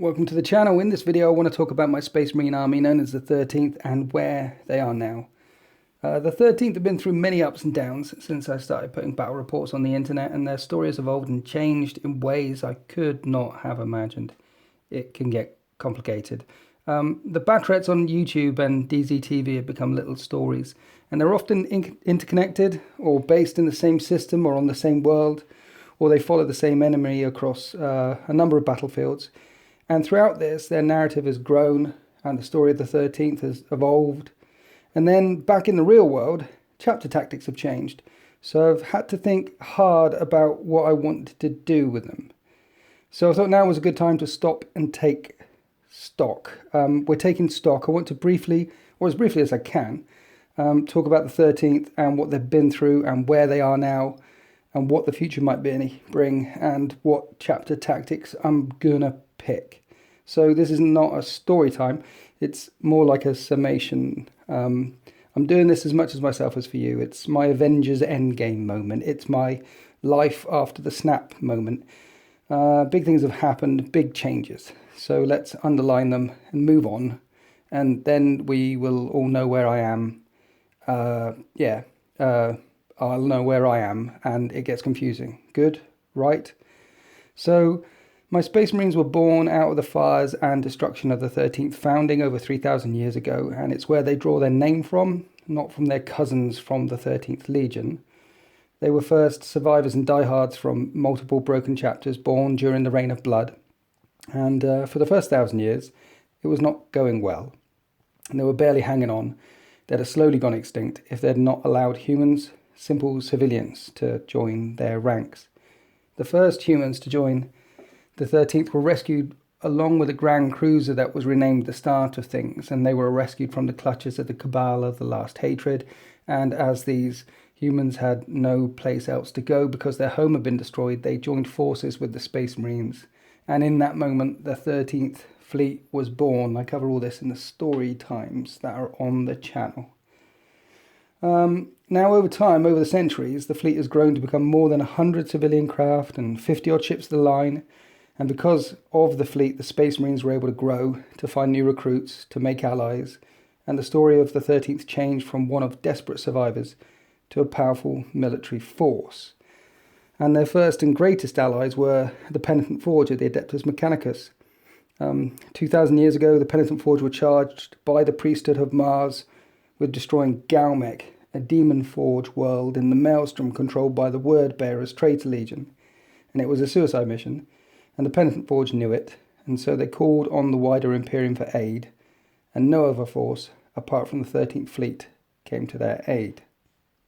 Welcome to the channel. In this video I want to talk about my Space Marine army known as the 13th and where they are now. The 13th have been through many ups and downs since I started putting battle reports on the internet, and their story has evolved and changed in ways I could not have imagined. It can get complicated. The Battrets on YouTube and DZTV have become little stories, and they're often interconnected or based in the same system or on the same world, or they follow the same enemy across a number of battlefields. And throughout this, their narrative has grown and the story of the 13th has evolved. And then back in the real world, chapter tactics have changed. So I've had to think hard about what I wanted to do with them. So I thought now was a good time to stop and take stock. We're taking stock. I want to briefly, or as briefly as I can, talk about the 13th and what they've been through and where they are now and what the future might bring and what chapter tactics I'm gonna pick. So this is not a story time, it's more like a summation. I'm doing this as much as myself as for you. It's my Avengers Endgame moment. It's my life after the snap moment. Big things have happened, big changes. So let's underline them and move on. And then we will all know where I am. I'll know where I am and it gets confusing. Good, right? So my Space Marines were born out of the fires and destruction of the 13th founding over 3,000 years ago, and it's where they draw their name from, not from their cousins from the 13th Legion. They were first survivors and diehards from multiple broken chapters born during the Reign of Blood, and for the first 1,000 years it was not going well, and they were barely hanging on. They'd have slowly gone extinct if they'd not allowed humans, simple civilians, to join their ranks. The first humans to join the 13th were rescued along with a Grand Cruiser that was renamed the Start of Things, and they were rescued from the clutches of the Cabal of the Last Hatred. And as these humans had no place else to go because their home had been destroyed, they joined forces with the Space Marines. And in that moment, the 13th Fleet was born. I cover all this in the story times that are on the channel. Now over time, over the centuries, the fleet has grown to become more than 100 civilian craft and 50 odd ships of the line. And because of the fleet, the Space Marines were able to grow, to find new recruits, to make allies, and the story of the 13th changed from one of desperate survivors to a powerful military force. And their first and greatest allies were the Penitent Forge of the Adeptus Mechanicus. 2,000 years ago, the Penitent Forge were charged by the priesthood of Mars with destroying Galmech, a demon forge world in the Maelstrom controlled by the Wordbearers Traitor Legion. And it was a suicide mission. And the Penitent Forge knew it, and so they called on the wider Imperium for aid, and no other force, apart from the 13th Fleet, came to their aid.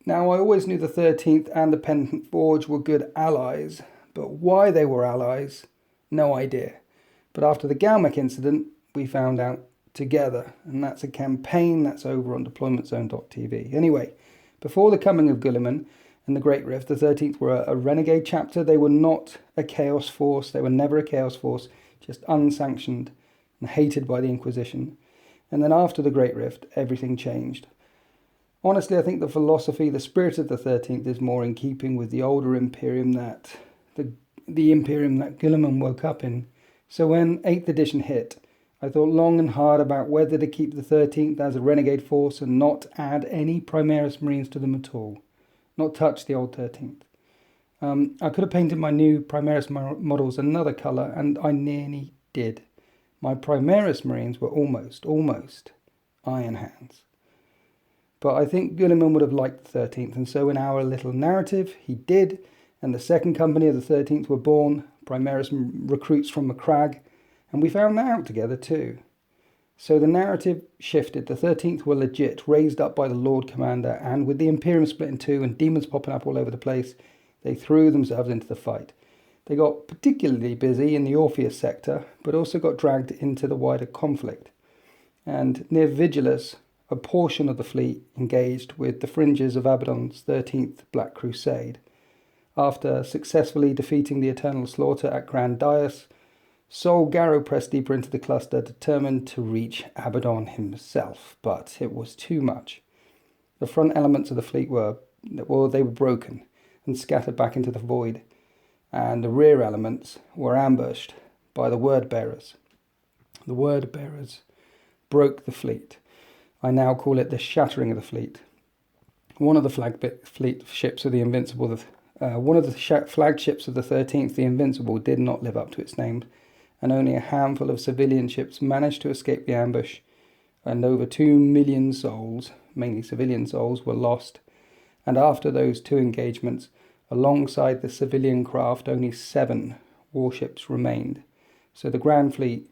Now, I always knew the 13th and the Penitent Forge were good allies, but why they were allies, no idea. But after the Galmech incident, we found out together, and that's a campaign that's over on deploymentzone.tv. Anyway, before the coming of Guilliman and the Great Rift, the 13th were a renegade chapter. They were not a chaos force. They were never a chaos force, just unsanctioned and hated by the Inquisition. And then after the Great Rift, everything changed. Honestly, I think the philosophy, the spirit of the 13th is more in keeping with the older Imperium that the Imperium that Guilliman woke up in. So when 8th edition hit, I thought long and hard about whether to keep the 13th as a renegade force and not add any Primaris Marines to them at all. Not touch the old 13th. I could have painted my new Primaris models another colour, and I nearly did. My Primaris Marines were almost Iron Hands. But I think Guilliman would have liked the 13th, and so in our little narrative, he did, and the second company of the 13th were born, Primaris recruits from Macragge, and we found that out together too. So the narrative shifted. The 13th were legit, raised up by the Lord Commander, and with the Imperium split in two and demons popping up all over the place, they threw themselves into the fight. They got particularly busy in the Orpheus sector, but also got dragged into the wider conflict. And near Vigilus, a portion of the fleet engaged with the fringes of Abaddon's 13th Black Crusade. After successfully defeating the Eternal Slaughter at Grand Dias, Sol Garo pressed deeper into the cluster, determined to reach Abaddon himself, but it was too much. The front elements of the fleet were broken and scattered back into the void, and the rear elements were ambushed by the Wordbearers. the word bearers, broke the fleet. I now call it the shattering of the fleet. One of the flagships of the Invincible, flagships of the 13th, the Invincible, did not live up to its name, and only a handful of civilian ships managed to escape the ambush, and over 2 million souls, mainly civilian souls, were lost. And after those 2 engagements, alongside the civilian craft, only 7 warships remained. So the Grand Fleet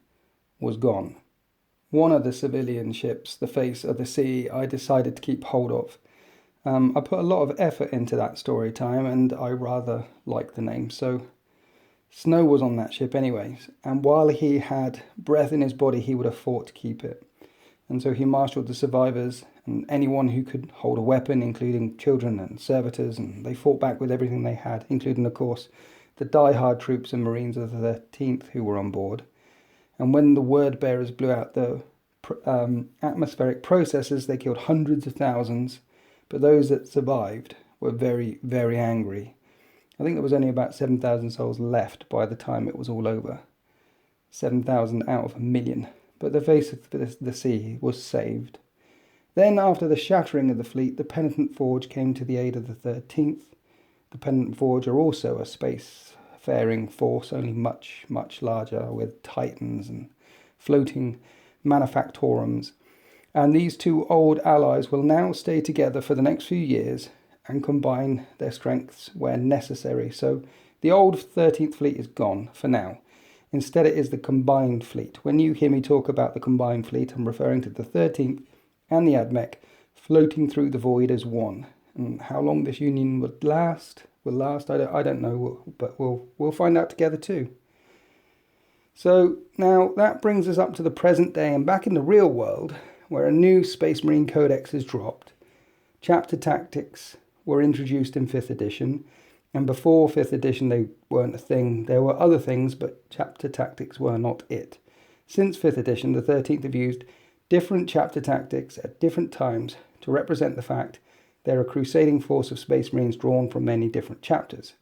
was gone. One of the civilian ships, the Face of the Sea, I decided to keep hold of. I put a lot of effort into that story time, and I rather like the name. So Snow was on that ship anyways, and while he had breath in his body, he would have fought to keep it. And so he marshalled the survivors and anyone who could hold a weapon, including children and servitors, and they fought back with everything they had, including, of course, the die-hard troops and Marines of the 13th who were on board. And when the word bearers blew out the atmospheric processes, they killed hundreds of thousands, but those that survived were very, very angry. I think there was only about 7,000 souls left by the time it was all over. 7,000 out of 1 million. But the Face of the Sea was saved. Then, after the shattering of the fleet, the Penitent Forge came to the aid of the 13th. The Penitent Forge are also a spacefaring force, only much, much larger, with Titans and floating manufactorums. And these 2 old allies will now stay together for the next few years and combine their strengths where necessary. So the old 13th fleet is gone for now. Instead, it is the combined fleet. When you hear me talk about the combined fleet, I'm referring to the 13th and the AdMech floating through the void as one. And how long this union will last, I don't know, but we'll find out together too. So now that brings us up to the present day and back in the real world, where a new Space Marine Codex is dropped. Chapter Tactics were introduced in 5th edition, and before 5th edition they weren't a thing. There were other things, but Chapter Tactics were not it. Since 5th edition, the 13th have used different Chapter Tactics at different times to represent the fact they're a crusading force of Space Marines drawn from many different chapters.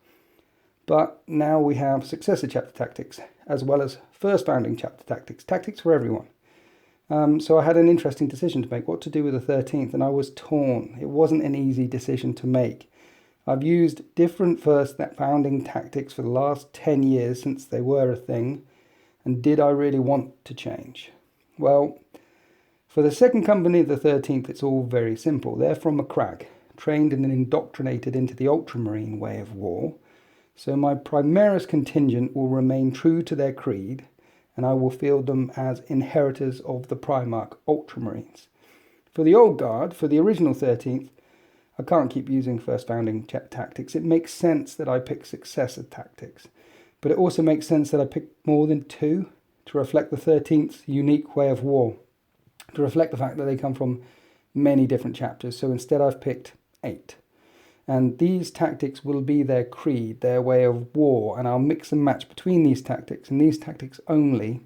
But now we have successor Chapter Tactics, as well as first founding Chapter Tactics, tactics for everyone. So I had an interesting decision to make, what to do with the 13th, and I was torn. It wasn't an easy decision to make. I've used different first founding tactics for the last 10 years since they were a thing, and did I really want to change? Well, for the second company of the 13th, it's all very simple. They're from Macragge, trained and indoctrinated into the Ultramarine way of war. So my Primaris contingent will remain true to their creed, and I will field them as inheritors of the Primarch Ultramarines. For the Old Guard, for the original 13th, I can't keep using first founding tactics. It makes sense that I pick successor tactics, but it also makes sense that I pick more than 2 to reflect the 13th's unique way of war, to reflect the fact that they come from many different chapters. So instead I've picked 8. And these tactics will be their creed, their way of war, and I'll mix and match between these tactics and these tactics only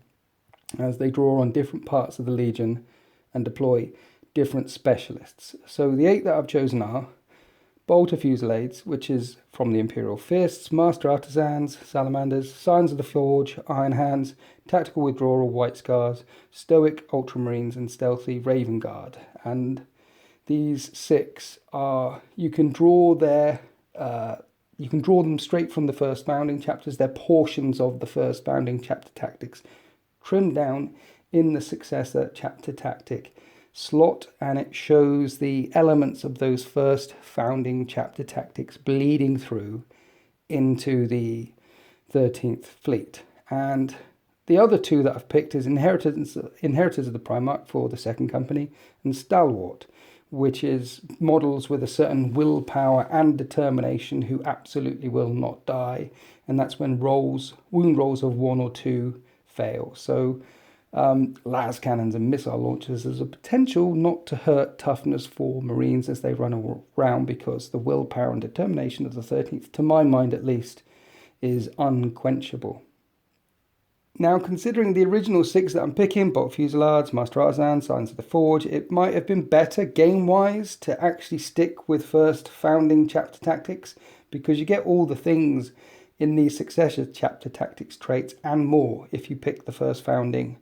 as they draw on different parts of the Legion and deploy different specialists. So the 8 that I've chosen are Bolter Fusillades, which is from the Imperial Fists, Master Artisans, Salamanders, Signs of the Forge, Iron Hands, Tactical Withdrawal, White Scars, Stoic Ultramarines, and Stealthy Raven Guard. And these 6 are, you can draw them straight from the first founding chapters. They're portions of the first founding chapter tactics, trimmed down in the successor chapter tactic slot, and it shows the elements of those first founding chapter tactics bleeding through into the 13th fleet. And the other 2 that I've picked is Inheritors of the Primarch for the second company, and Stalwart, which is models with a certain willpower and determination who absolutely will not die, and that's when wound rolls of 1 or 2 fail. So las cannons and missile launchers, there's a potential not to hurt toughness for Marines as they run around, because the willpower and determination of the 13th, to my mind at least, is unquenchable. Now, considering the original 6 that I'm picking, Bolt Fusillades, Master Artisan, Signs of the Forge, it might have been better game-wise to actually stick with first founding chapter tactics, because you get all the things in these successor chapter tactics traits and more if you pick the first founding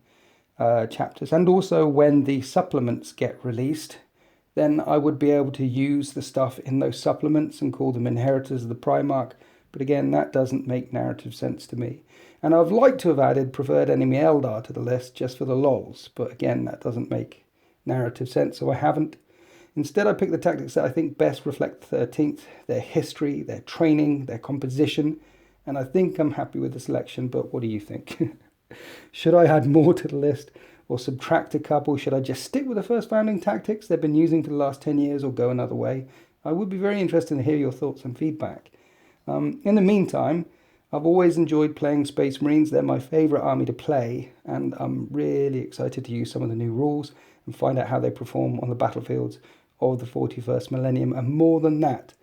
chapters, and also when the supplements get released, then I would be able to use the stuff in those supplements and call them Inheritors of the Primarch. But again, that doesn't make narrative sense to me. And I'd like to have added Preferred Enemy Eldar to the list just for the lols, but again, that doesn't make narrative sense, so I haven't. Instead, I picked the tactics that I think best reflect the 13th, their history, their training, their composition, and I think I'm happy with the selection, but what do you think? Should I add more to the list or subtract a couple? Should I just stick with the first founding tactics they've been using for the last 10 years or go another way? I would be very interested to hear your thoughts and feedback. In the meantime, I've always enjoyed playing Space Marines. They're my favourite army to play, and I'm really excited to use some of the new rules and find out how they perform on the battlefields of the 41st millennium. And more than that,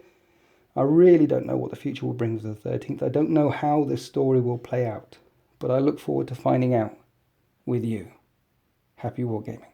I really don't know what the future will bring with the 13th. I don't know how this story will play out, but I look forward to finding out with you. Happy wargaming.